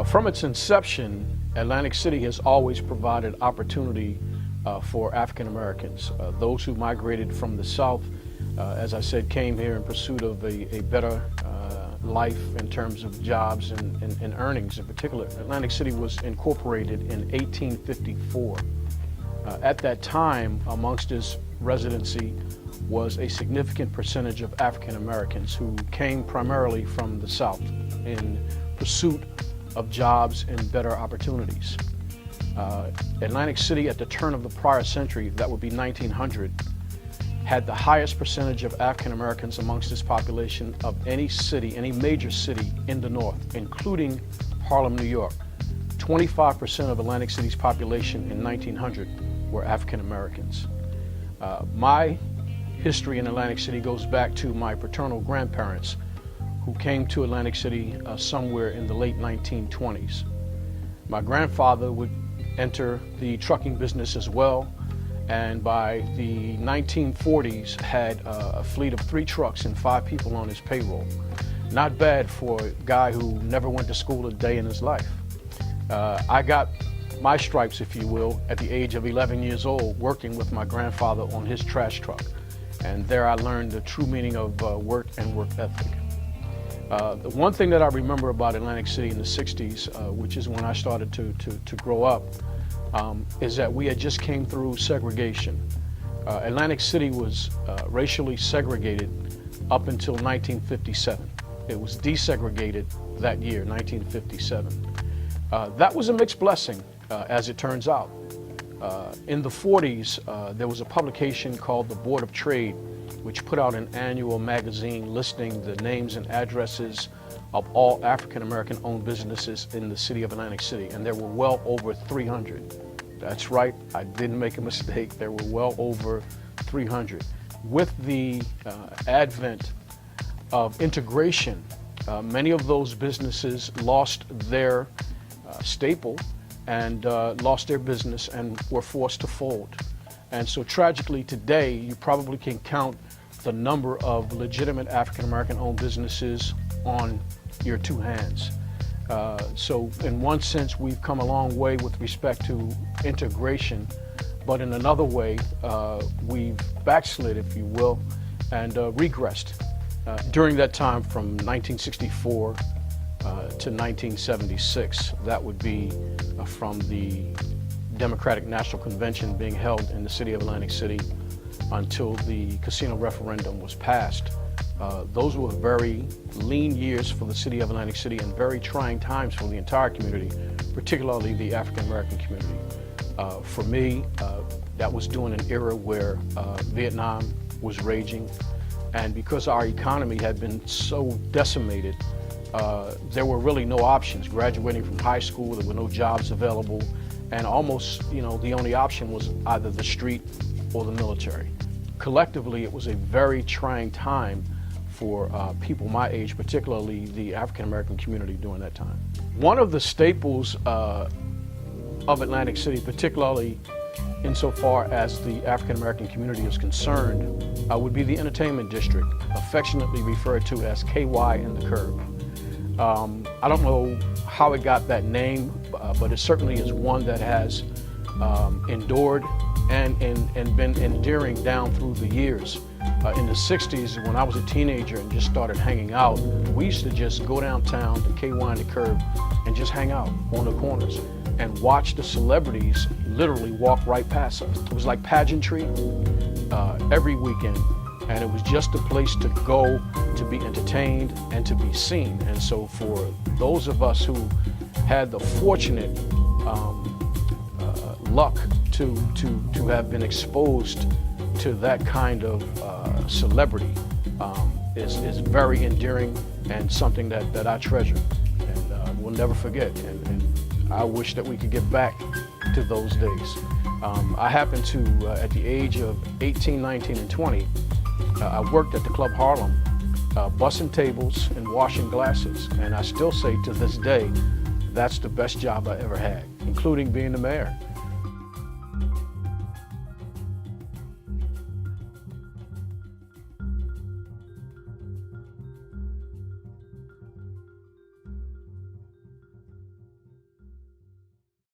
From its inception, Atlantic City has always provided opportunity for African Americans. Those who migrated from the South, as I said, came here in pursuit of a better life in terms of jobs and earnings in particular. Atlantic City was incorporated in 1854. At that time, amongst its residency was a significant percentage of African Americans who came primarily from the South in pursuit of jobs and better opportunities. Atlantic City at the turn of the prior century, that would be 1900, had the highest percentage of African Americans amongst its population of any city, any major city in the North, including Harlem, New York. 25% of Atlantic City's population in 1900 were African Americans. My history in Atlantic City goes back to my paternal grandparents, who came to Atlantic City somewhere in the late 1920s. My grandfather would enter the trucking business as well, and by the 1940s had a fleet of 3 trucks and 5 people on his payroll. Not bad for a guy who never went to school a day in his life. I got my stripes, if you will, at the age of 11 years old, working with my grandfather on his trash truck. And there I learned the true meaning of work and work ethic. The one thing that I remember about Atlantic City in the 60s, which is when I started to grow up, is that we had just came through segregation. Atlantic City was racially segregated up until 1957. It was desegregated that year, 1957. That was a mixed blessing, as it turns out. In the 40s, there was a publication called the Board of Trade, which put out an annual magazine listing the names and addresses of all African American owned businesses in the city of Atlantic City, and there were well over 300. That's right, I didn't make a mistake, there were well over 300. With the advent of integration, many of those businesses lost their staple and lost their business and were forced to fold. And so tragically today, you probably can count the number of legitimate African American owned businesses on your 2 hands. So in one sense, we've come a long way with respect to integration, but in another way, we've backslid, if you will, and regressed. During that time from 1964 to 1976, that would be from the Democratic National Convention being held in the city of Atlantic City until the casino referendum was passed. Those were very lean years for the city of Atlantic City and very trying times for the entire community, particularly the African American community. For me, that was during an era where Vietnam was raging, and because our economy had been so decimated, there were really no options. Graduating from high school, there were no jobs available, and almost, the only option was either the street or the military. Collectively, it was a very trying time for people my age, particularly the African American community during that time. One of the staples of Atlantic City, particularly insofar as the African American community is concerned, would be the entertainment district, affectionately referred to as KY and the Curb. I don't know how it got that name, but it certainly is one that has endured and been endearing down through the years. In the 60s, when I was a teenager and just started hanging out, we used to just go downtown to KY and the Curb and just hang out on the corners and watch the celebrities literally walk right past us. It was like pageantry every weekend, and it was just a place to go to be entertained and to be seen. And so for those of us who had the fortunate luck to have been exposed to that kind of celebrity is very endearing and something that I treasure and will never forget. And I wish that we could get back to those days. I happened to, at the age of 18, 19, and 20, I worked at the Club Harlem, bussing tables and washing glasses. And I still say to this day, that's the best job I ever had, including being the mayor.